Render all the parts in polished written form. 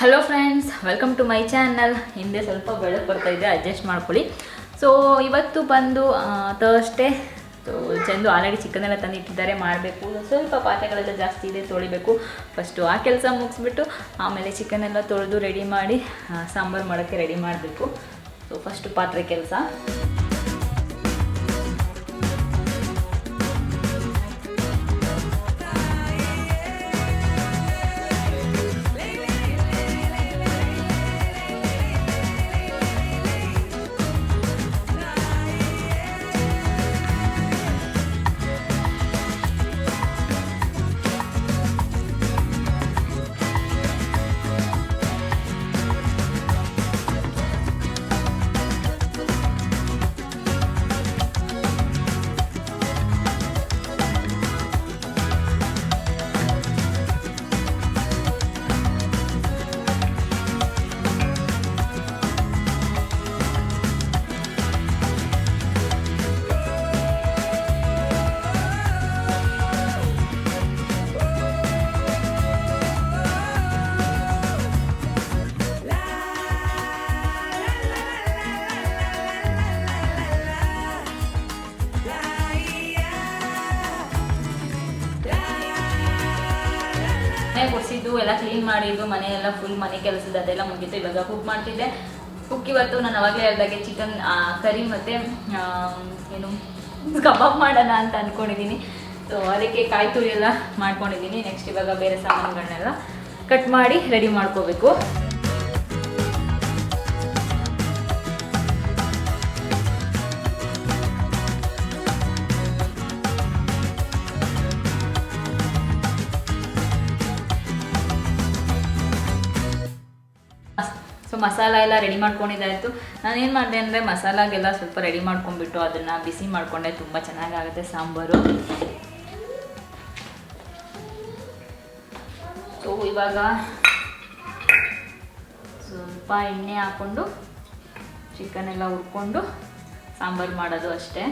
Hello friends, welcome to my channel. ಹಿಂದೆ ಸ್ವಲ್ಪ ಬೆಳಕು ಬರ್ತಾ ಇದೆ, ಅಡ್ಜಸ್ಟ್ ಮಾಡ್ಕೊಳ್ಳಿ. ಸೊ ಇವತ್ತು ಬಂದು Thursday. So Chandu already chicken ಎಲ್ಲ ತಂದಿಟ್ಟಿದ್ದಾರೆ, ಮಾಡಬೇಕು. ಸ್ವಲ್ಪ ಪಾತ್ರೆಗಳೆಲ್ಲ ಜಾಸ್ತಿ ಇದೆ, ತೊಳಿಬೇಕು. ಫಸ್ಟು ಆ ಕೆಲಸ ಮುಗಿಸ್ಬಿಟ್ಟು ಆಮೇಲೆ ಚಿಕನ್ ಎಲ್ಲ ತೊಳೆದು ರೆಡಿ ಮಾಡಿ ಸಾಂಬಾರು ಮಾಡೋಕ್ಕೆ ರೆಡಿ ಮಾಡಬೇಕು. ಸೊ ಫಸ್ಟು ಪಾತ್ರೆ ಕೆಲಸ. ಕೊಡಿಸಿದ್ದು ಎಲ್ಲ ಕ್ಲೀನ್ ಮಾಡಿದ್ದು, ಮನೆಯೆಲ್ಲ ಫುಲ್ ಮನೆ ಕೆಲಸದ ಅದೆಲ್ಲ ಮುಗಿತು. ಇವಾಗ ಕುಕ್ ಮಾಡ್ತಿದ್ದೆ. ಕುಕ್ ಇವತ್ತು ನಾನು ಅವಾಗಲೇ ಹೇಳಿದಾಗೆ ಚಿಕನ್ ಕರಿ ಮತ್ತು ಏನು ಕಬಾಬ್ ಮಾಡೋಣ ಅಂತ ಅಂದ್ಕೊಂಡಿದ್ದೀನಿ. ಸೊ ಅದಕ್ಕೆ ಕಾಯಿ ತುರಿ ಎಲ್ಲ ಮಾಡ್ಕೊಂಡಿದ್ದೀನಿ. ನೆಕ್ಸ್ಟ್ ಇವಾಗ ಬೇರೆ ಸಾಮಾನುಗಳನ್ನೆಲ್ಲ ಕಟ್ ಮಾಡಿ ರೆಡಿ ಮಾಡ್ಕೋಬೇಕು. ಸೊ ಮಸಾಲ ಎಲ್ಲ ರೆಡಿ ಮಾಡ್ಕೊಂಡಿದ್ದಾಯಿತು. ನಾನೇನು ಮಾಡಿದೆ ಅಂದರೆ ಮಸಾಲಾಗೆಲ್ಲ ಸ್ವಲ್ಪ ರೆಡಿ ಮಾಡ್ಕೊಂಡ್ಬಿಟ್ಟು ಅದನ್ನು ಬಿಸಿ ಮಾಡಿಕೊಂಡೆ. ತುಂಬ ಚೆನ್ನಾಗಾಗುತ್ತೆ ಸಾಂಬಾರು. ಸೊ ಇವಾಗ ಸ್ವಲ್ಪ ಎಣ್ಣೆ ಹಾಕ್ಕೊಂಡು ಚಿಕನ್ ಎಲ್ಲ ಹುರ್ಕೊಂಡು ಸಾಂಬಾರು ಮಾಡೋದು ಅಷ್ಟೇ.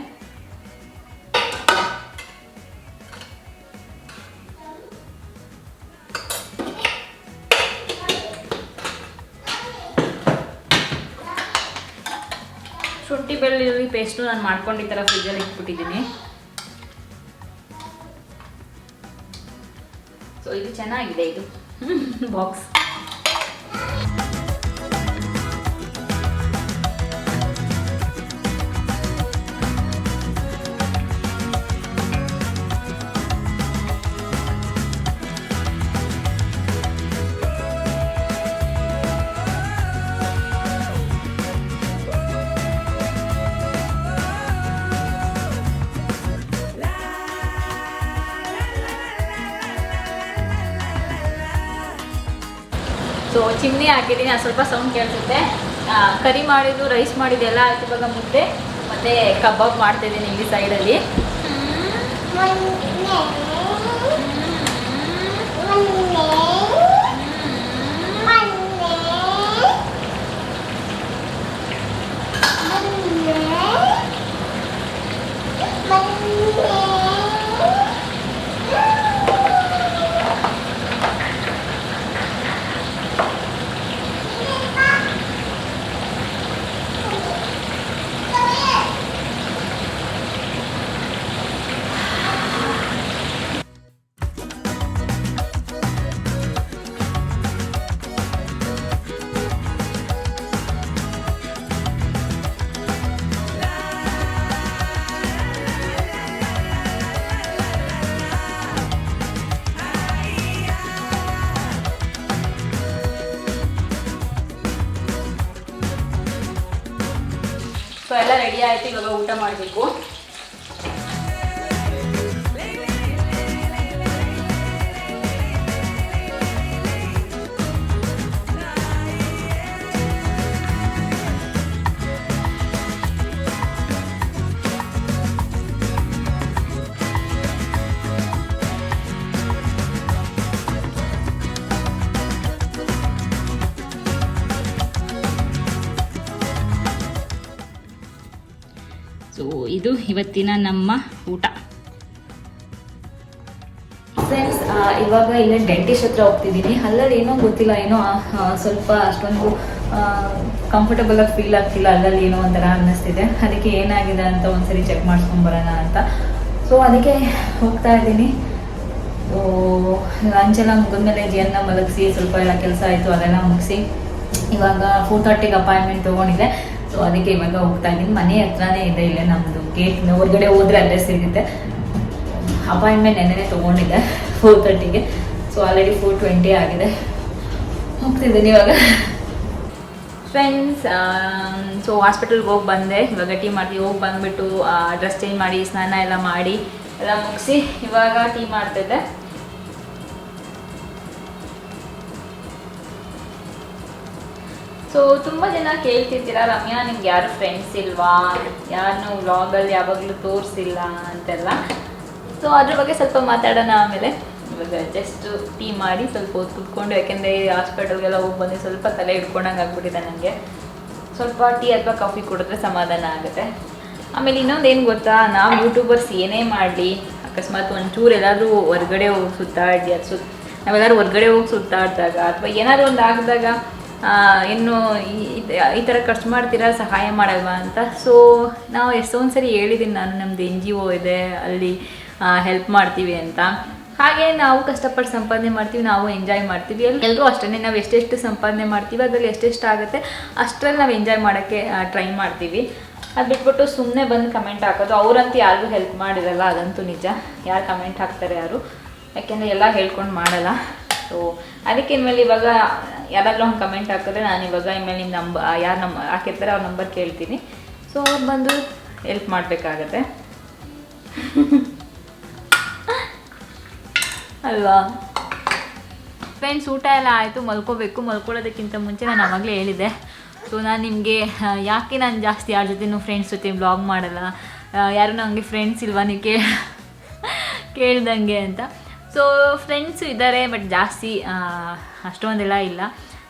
ಶುಂಠಿ ಬೆಳ್ಳುಳ್ಳಿ ಪೇಸ್ಟು ನಾನು ಮಾಡ್ಕೊಂಡು ಈ ಥರ ಫ್ರಿಜ್ಜಲ್ಲಿ ಇಟ್ಬಿಟ್ಟಿದ್ದೀನಿ. ಸೊ ಇದು ಚೆನ್ನಾಗಿದೆ, ಇದು ಬಾಕ್ಸ್. ಸೊ ಚಿಮ್ನಿ ಹಾಕಿದ್ದೀನಿ, ಅದು ಸ್ವಲ್ಪ ಸೌಂಡ್ ಕೇಳಿಸುತ್ತೆ. ಕರಿ ಮಾಡಿದ್ದು, ರೈಸ್ ಮಾಡಿದ್ದು ಎಲ್ಲ ಆಯ್ತು. ಇವಾಗ ಮುದ್ದೆ ಮತ್ತು ಕಬಾಬ್ ಮಾಡ್ತಿದ್ದೀನಿ ಇಲ್ಲಿ ಸೈಡಲ್ಲಿ. ಸೊ ಎಲ್ಲ ರೆಡಿ ಆಯಿತು, ಇವಾಗ ಊಟ ಮಾಡಬೇಕು. ಸೊ ಇದು ಇವತ್ತಿನ ನಮ್ಮ ಊಟ. ಫ್ರೆಂಡ್ಸ್, ಇವಾಗ ಇಲ್ಲೇ ಡೆಂಟಿಸ್ಟ್ ಹತ್ರ ಹೋಗ್ತಿದ್ದೀನಿ. ಅಲ್ಲಲ್ಲಿ ಏನೋ ಗೊತ್ತಿಲ್ಲ, ಏನೋ ಸ್ವಲ್ಪ ಅಷ್ಟೊಂದು ಕಂಫರ್ಟಬಲ್ ಆಗಿ ಫೀಲ್ ಆಗ್ತಿಲ್ಲ. ಅಲ್ಲಲ್ಲಿ ಏನೋ ಒಂಥರ ಅನ್ನಿಸ್ತಿದೆ. ಅದಕ್ಕೆ ಏನಾಗಿದೆ ಅಂತ ಒಂದ್ಸರಿ ಚೆಕ್ ಮಾಡಿಸ್ಕೊಂಬರೋಣ ಅಂತ. ಸೊ ಅದಕ್ಕೆ ಹೋಗ್ತಾ ಇದ್ದೀನಿ. ಸೊ ಲಂಚ್ ಎಲ್ಲ ಮುಗಿದ್ಮೇಲೆ ಜಿಯನ್ನ ಮಲಗಿಸಿ ಸ್ವಲ್ಪ ಎಲ್ಲ ಕೆಲಸ ಆಯಿತು, ಅದೆಲ್ಲ ಮುಗಿಸಿ ಇವಾಗ 4:30ಗೆ ಅಪಾಯಿಂಟ್ಮೆಂಟ್ ತೊಗೊಂಡಿದ್ದೆ. ಸೊ ಅದಕ್ಕೆ ಇವಾಗ ಹೋಗ್ತಾ ಇದ್ದೀನಿ. ಮನೆ ಹತ್ರನೇ ಇದೆ, ಇಲ್ಲೇ ನಮ್ಮದು ಗೇಟ್ ಹೊರಗಡೆ ಹೋದರೆ ಅಲ್ಲೇ ಸಿಗುತ್ತೆ. ಅಪಾಯಿಂಟ್ಮೆಂಟ್ ನೆನ್ನೆ ತೊಗೊಂಡಿದ್ದೆ 4:30ಗೆ. ಸೊ ಆಲ್ರೆಡಿ 4:20 ಆಗಿದೆ. ಹೋಗ್ತಿದ್ದೀನಿ ಇವಾಗ ಫ್ರೆಂಡ್ಸ್. ಸೊ ಹಾಸ್ಪಿಟಲ್ಗೆ ಹೋಗಿ ಬಂದೆ. ಇವಾಗ ಟೀ ಮಾಡ್ತೀವಿ. ಹೋಗಿ ಬಂದುಬಿಟ್ಟು ಡ್ರೆಸ್ ಚೇಂಜ್ ಮಾಡಿ ಸ್ನಾನ ಎಲ್ಲ ಮಾಡಿ ಎಲ್ಲ ಮುಗಿಸಿ ಇವಾಗ ಟೀ ಮಾಡ್ತಿದ್ದೆ. ಸೊ ತುಂಬ ಜನ ಕೇಳ್ತಿರ್ತೀರಾ, ರಮ್ಯಾ ನಿಮ್ಗೆ ಯಾರು ಫ್ರೆಂಡ್ಸ್ ಇಲ್ವಾ, ಯಾರನ್ನೂ ವ್ಲಾಗಲ್ಲಿ ಯಾವಾಗಲೂ ತೋರಿಸಿಲ್ಲ ಅಂತೆಲ್ಲ. ಸೊ ಅದ್ರ ಬಗ್ಗೆ ಸ್ವಲ್ಪ ಮಾತಾಡೋಣ ಆಮೇಲೆ. ಇವಾಗ ಜಸ್ಟ್ ಟೀ ಮಾಡಿ ಸ್ವಲ್ಪ ಹೊತ್ತು ಕುತ್ಕೊಂಡು, ಯಾಕೆಂದರೆ ಹಾಸ್ಪಿಟಲ್ಗೆಲ್ಲ ಹೋಗಿ ಬಂದು ಸ್ವಲ್ಪ ತಲೆ ಹಿಡ್ಕೊಂಡಂಗೆ ಆಗ್ಬಿಟ್ಟಿದೆ ನನಗೆ. ಸ್ವಲ್ಪ ಟೀ ಅಥವಾ ಕಾಫಿ ಕುಡಿದ್ರೆ ಸಮಾಧಾನ ಆಗುತ್ತೆ. ಆಮೇಲೆ ಇನ್ನೊಂದು ಏನು ಗೊತ್ತಾ, ನಾವು ಯೂಟ್ಯೂಬರ್ಸ್ ಏನೇ ಮಾಡಲಿ, ಅಕಸ್ಮಾತ್ ಒಂಚೂರು ಎಲ್ಲಾದರೂ ಹೊರ್ಗಡೆ ಹೋಗಿ ಸುತ್ತಾಡಿ ನಾವೆಲ್ಲರೂ ಹೊರ್ಗಡೆ ಹೋಗಿ ಸುತ್ತಾಡಿದಾಗ ಅಥವಾ ಏನಾದರೂ ಒಂದು ಆಗಿದಾಗ ಇನ್ನು ಈ ಥರ ಖರ್ಚು ಮಾಡ್ತೀರಾ, ಸಹಾಯ ಮಾಡಲ್ವಾ ಅಂತ. ಸೊ ನಾವು ಎಷ್ಟೊಂದು ಸರಿ ಹೇಳಿದ್ದೀನಿ ನಾನು, ನಮ್ಮದು NGO ಇದೆ, ಅಲ್ಲಿ ಹೆಲ್ಪ್ ಮಾಡ್ತೀವಿ ಅಂತ. ಹಾಗೆ ನಾವು ಕಷ್ಟಪಟ್ಟು ಸಂಪಾದನೆ ಮಾಡ್ತೀವಿ, ನಾವು ಎಂಜಾಯ್ ಮಾಡ್ತೀವಿ. ಎಲ್ಲರೂ ಅಷ್ಟೇ, ನಾವು ಎಷ್ಟೆಷ್ಟು ಸಂಪಾದನೆ ಮಾಡ್ತೀವಿ ಅದರಲ್ಲಿ ಎಷ್ಟೆಷ್ಟು ಆಗುತ್ತೆ ಅಷ್ಟರಲ್ಲಿ ನಾವು ಎಂಜಾಯ್ ಮಾಡೋಕ್ಕೆ ಟ್ರೈ ಮಾಡ್ತೀವಿ. ಅದು ಬಿಟ್ಬಿಟ್ಟು ಸುಮ್ಮನೆ ಬಂದು ಕಮೆಂಟ್ ಹಾಕೋದು, ಅವರಂತೂ ಯಾರಿಗೂ ಹೆಲ್ಪ್ ಮಾಡಿರಲ್ಲ, ಅದಂತೂ ನಿಜ. ಯಾರು ಕಮೆಂಟ್ ಹಾಕ್ತಾರೆ ಯಾರು, ಯಾಕೆಂದರೆ ಎಲ್ಲ ಹೇಳ್ಕೊಂಡು ಮಾಡಲ್ಲ. ಸೊ ಅದಕ್ಕೆ ಇನ್ಮೇಲೆ ಇವಾಗ ಯಾರಾದರೂ ಒಂದು ಕಮೆಂಟ್ ಹಾಕಿದ್ರೆ ನಾನು ಇವಾಗ ಇನ್ಮೇಲೆ ನಿಮ್ಮ ಯಾರು ಹಾಕಿರ್ತಾರೆ ಅವ್ರ ನಂಬರ್ ಕೇಳ್ತೀನಿ. ಸೊ ಅವ್ರು ಬಂದು ಹೆಲ್ಪ್ ಮಾಡಬೇಕಾಗತ್ತೆ ಅಲ್ವಾ ಫ್ರೆಂಡ್ಸ್. ಊಟ ಎಲ್ಲ ಆಯಿತು, ಮಲ್ಕೋಬೇಕು. ಮಲ್ಕೊಳ್ಳೋದಕ್ಕಿಂತ ಮುಂಚೆ ನಾನು ಆವಾಗಲೇ ಹೇಳಿದ್ದೆ. ಸೊ ನಾನು ನಿಮಗೆ ಯಾಕೆ ನಾನು ಜಾಸ್ತಿ ಯಾರ ಜೊತೆನೂ ಫ್ರೆಂಡ್ಸ್ ಜೊತೆ ವ್ಲಾಗ್ ಮಾಡಲ್ಲ, ಯಾರು ನನಗೆ ಫ್ರೆಂಡ್ಸ್ ಇಲ್ವಾ ನೀವು ಕೇಳ್ದಂಗೆ ಅಂತ. ಸೊ ಫ್ರೆಂಡ್ಸು ಇದ್ದಾರೆ, ಬಟ್ ಜಾಸ್ತಿ ಅಷ್ಟೊಂದೆಲ್ಲ ಇಲ್ಲ.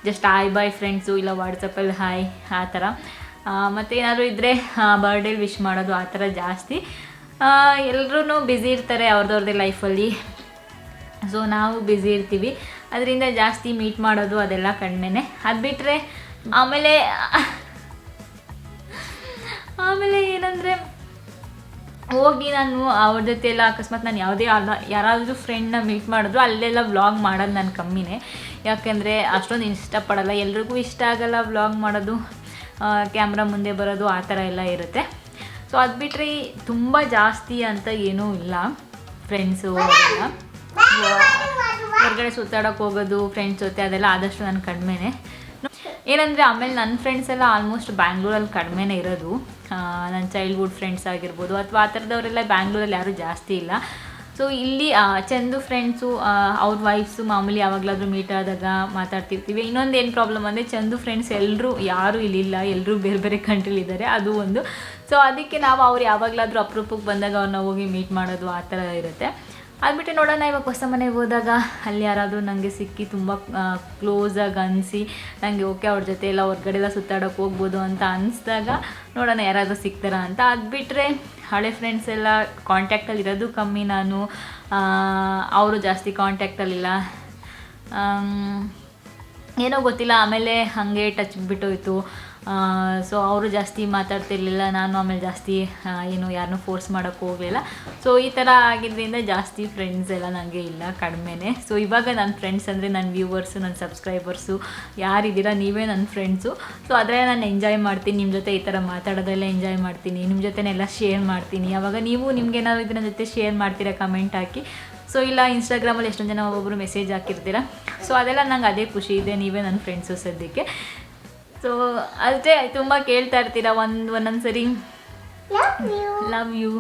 ಜಸ್ಟ್ ಹಾಯ್ ಬಾಯ್ ಫ್ರೆಂಡ್ಸು, ಇಲ್ಲ ವಾಟ್ಸಪ್ಪಲ್ಲಿ ಹಾಯ್ ಆ ಥರ. ಮತ್ತು ಏನಾದರೂ ಇದ್ದರೆ ಬರ್ಡೇಲಿ ವಿಶ್ ಮಾಡೋದು ಆ ಥರ ಜಾಸ್ತಿ. ಎಲ್ಲರೂ ಬ್ಯುಸಿ ಇರ್ತಾರೆ ಅವ್ರದ್ದೇ ಲೈಫಲ್ಲಿ. ಸೊ ನಾವು ಬ್ಯುಸಿ ಇರ್ತೀವಿ, ಅದರಿಂದ ಜಾಸ್ತಿ ಮೀಟ್ ಮಾಡೋದು ಅದೆಲ್ಲ ಕಡಿಮೆನೇ. ಅದು ಬಿಟ್ಟರೆ ಆಮೇಲೆ ಏನಂದರೆ ಹೋಗಿ ನಾನು ಅವ್ರ ಜೊತೆ ಎಲ್ಲ ಅಕಸ್ಮಾತ್ ನಾನು ಯಾವುದೇ ಯಾರಾದರೂ ಫ್ರೆಂಡ್ನ ಮೀಟ್ ಮಾಡಿದ್ರು ಅಲ್ಲೆಲ್ಲ ವ್ಲಾಗ್ ಮಾಡೋದು ನಾನು ಕಮ್ಮಿನೇ. ಯಾಕೆಂದರೆ ಅಷ್ಟೊಂದು ಇಷ್ಟಪಡಲ್ಲ, ಎಲ್ರಿಗೂ ಇಷ್ಟ ಆಗಲ್ಲ ವ್ಲಾಗ್ ಮಾಡೋದು, ಕ್ಯಾಮ್ರಾ ಮುಂದೆ ಬರೋದು ಆ ಥರ ಎಲ್ಲ ಇರುತ್ತೆ. ಸೊ ಅದು ಬಿಟ್ಟರೆ ತುಂಬ ಜಾಸ್ತಿ ಅಂತ ಏನೂ ಇಲ್ಲ ಫ್ರೆಂಡ್ಸು ಅದೆಲ್ಲ. ಹೊರಗಡೆ ಸುತ್ತಾಡೋಕ್ಕೆ ಹೋಗೋದು ಫ್ರೆಂಡ್ಸ್ ಜೊತೆ ಅದೆಲ್ಲ ಆದಷ್ಟು ನಾನು ಕಡಿಮೆನೇ. ಏನಂದರೆ ಆಮೇಲೆ ನನ್ನ ಫ್ರೆಂಡ್ಸ್ ಎಲ್ಲ ಆಲ್ಮೋಸ್ಟ್ ಬ್ಯಾಂಗ್ಳೂರಲ್ಲಿ ಕಡಿಮೆನೇ ಇರೋದು. ನನ್ನ ಚೈಲ್ಡ್ಹುಡ್ ಫ್ರೆಂಡ್ಸ್ ಆಗಿರ್ಬೋದು ಅಥವಾ ಆ ಥರದವರೆಲ್ಲ ಬ್ಯಾಂಗ್ಳೂರಲ್ಲಿ ಯಾರೂ ಜಾಸ್ತಿ ಇಲ್ಲ. ಸೊ ಇಲ್ಲಿ ಚಂದು ಫ್ರೆಂಡ್ಸು ಅವ್ರ ವೈಫ್ಸು ಮಾಮೂಲಿ ಯಾವಾಗಲಾದರೂ ಮೀಟ್ ಆದಾಗ ಮಾತಾಡ್ತಿರ್ತೀವಿ. ಇನ್ನೊಂದು ಏನು ಪ್ರಾಬ್ಲಮ್ ಅಂದರೆ ಚಂದು ಫ್ರೆಂಡ್ಸ್ ಎಲ್ಲರೂ ಯಾರೂ ಇಲ್ಲಿಲ್ಲ, ಎಲ್ಲರೂ ಬೇರೆ ಬೇರೆ ಕಂಟ್ರಿಲಿದ್ದಾರೆ, ಅದು ಒಂದು. ಸೊ ಅದಕ್ಕೆ ನಾವು ಅವ್ರು ಯಾವಾಗಲಾದರೂ ಅಪರೂಪಕ್ಕೆ ಬಂದಾಗ ಅವ್ರನ್ನ ಹೋಗಿ ಮೀಟ್ ಮಾಡೋದು ಆ ಥರ ಇರುತ್ತೆ. ಅದು ಬಿಟ್ಟು ನೋಡೋಣ, ಇವಾಗ ಹೊಸ ಮನೆಗೆ ಹೋದಾಗ ಅಲ್ಲಿ ಯಾರಾದರೂ ನನಗೆ ಸಿಕ್ಕಿ ತುಂಬ ಕ್ಲೋಸಾಗಿ ಅನಿಸಿ ನನಗೆ ಓಕೆ ಅವ್ರ ಜೊತೆ ಎಲ್ಲ ಹೊರ್ಗಡೆ ಎಲ್ಲ ಸುತ್ತಾಡೋಕ್ಕೆ ಹೋಗ್ಬೋದು ಅಂತ ಅನಿಸ್ದಾಗ ನೋಡೋಣ ಯಾರಾದರೂ ಸಿಗ್ತಾರಾ ಅಂತ. ಅದು ಬಿಟ್ಟರೆ ಹಳೆ ಫ್ರೆಂಡ್ಸ್ ಎಲ್ಲ ಕಾಂಟ್ಯಾಕ್ಟಲ್ಲಿ ಇರೋದು ಕಮ್ಮಿ. ನಾನು ಅವರು ಜಾಸ್ತಿ ಕಾಂಟ್ಯಾಕ್ಟಲ್ಲಿಲ್ಲ, ಏನೋ ಗೊತ್ತಿಲ್ಲ. ಆಮೇಲೆ ಹಾಗೆ ಟಚ್ ಬಿಟ್ಟೋಯ್ತು. ಸೊ ಅವರು ಜಾಸ್ತಿ ಮಾತಾಡ್ತಿರ್ಲಿಲ್ಲ, ನಾನು ಆಮೇಲೆ ಜಾಸ್ತಿ ಏನು ಯಾರನ್ನೂ ಫೋರ್ಸ್ ಮಾಡೋಕ್ಕೆ ಹೋಗಲಿಲ್ಲ. ಸೊ ಈ ಥರ ಆಗಿದ್ದರಿಂದ ಜಾಸ್ತಿ ಫ್ರೆಂಡ್ಸ್ ಎಲ್ಲ ನನಗೆ ಇಲ್ಲ, ಕಡಿಮೆನೇ. ಸೊ ಇವಾಗ ನನ್ನ ಫ್ರೆಂಡ್ಸ್ ಅಂದರೆ ನನ್ನ ವ್ಯೂವರ್ಸು, ನನ್ನ ಸಬ್ಸ್ಕ್ರೈಬರ್ಸು ಯಾರಿದ್ದೀರಾ ನೀವೇ ನನ್ನ ಫ್ರೆಂಡ್ಸು. ಸೊ ಅದರಲ್ಲೇ ನಾನು ಎಂಜಾಯ್ ಮಾಡ್ತೀನಿ, ನಿಮ್ಮ ಜೊತೆ ಈ ಥರ ಮಾತಾಡೋದೆಲ್ಲ ಎಂಜಾಯ್ ಮಾಡ್ತೀನಿ, ನಿಮ್ಮ ಜೊತೆನೆಲ್ಲ ಶೇರ್ ಮಾಡ್ತೀನಿ. ಆವಾಗ ನೀವು ನಿಮ್ಗೇನಾದ್ರು ಇದ್ರ ಜೊತೆ ಶೇರ್ ಮಾಡ್ತೀರಾ ಕಮೆಂಟ್ ಹಾಕಿ. ಸೊ ಇಲ್ಲ ಇನ್ಸ್ಟಾಗ್ರಾಮಲ್ಲಿ ಎಷ್ಟೊಂದು ಜನ ಒಬ್ಬೊಬ್ಬರು ಮೆಸೇಜ್ ಹಾಕಿರ್ತೀರ. ಸೊ ಅದೆಲ್ಲ ನಂಗೆ ಅದೇ ಖುಷಿ ಇದೆ, ನೀವೇ ನನ್ನ ಫ್ರೆಂಡ್ಸು ಸದ್ಯಕ್ಕೆ. ಸೊ ಅಷ್ಟೇ, ತುಂಬ ಕೇಳ್ತಾ ಇರ್ತೀರ ಒಂದೊಂದು ಸರಿ ಲವ್ ಯು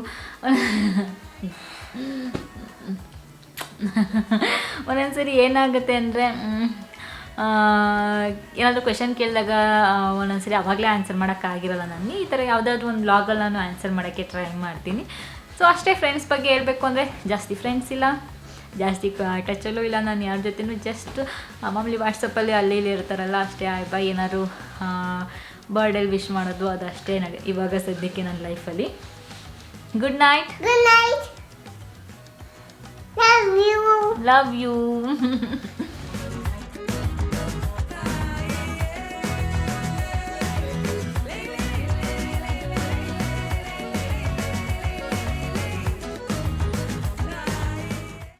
ಒಂದೊಂದು ಸರಿ ಏನಾಗುತ್ತೆ ಅಂದರೆ ಏನಾದರೂ ಕ್ವೆಶನ್ ಕೇಳಿದಾಗ ಒಂದೊಂದು ಸರಿ ಅವಾಗಲೇ ಆನ್ಸರ್ ಮಾಡೋಕ್ಕಾಗಿರಲ್ಲ ನನಗೆ. ಈ ಥರ ಯಾವುದಾದ್ರೂ ಒಂದು ವ್ಲಾಗಲ್ಲಿ ನಾನು ಆನ್ಸರ್ ಮಾಡೋಕ್ಕೆ ಟ್ರೈ ಮಾಡ್ತೀನಿ. ಸೊ ಅಷ್ಟೇ, ಫ್ರೆಂಡ್ಸ್ ಬಗ್ಗೆ ಹೇಳಬೇಕು ಅಂದರೆ ಜಾಸ್ತಿ ಫ್ರೆಂಡ್ಸ್ ಇಲ್ಲ, ಜಾಸ್ತಿ ಟಚಲ್ಲೂ ಇಲ್ಲ ನಾನು ಯಾರ ಜೊತೆನೂ. ಜಸ್ಟ್ ಮಾಮೂಲಿ ವಾಟ್ಸಪ್ಪಲ್ಲಿ ಅಲ್ಲಿ ಇಲ್ಲಿ ಇರ್ತಾರಲ್ಲ ಅಷ್ಟೇ, ಆಯ್ ಬಾಯ್ ಏನಾದ್ರು ಬರ್ಡೇಲಿ ವಿಶ್ ಮಾಡೋದು ಅದಷ್ಟೇ ಇವಾಗ ಸದ್ಯಕ್ಕೆ ನನ್ನ ಲೈಫಲ್ಲಿ. Good night. Love you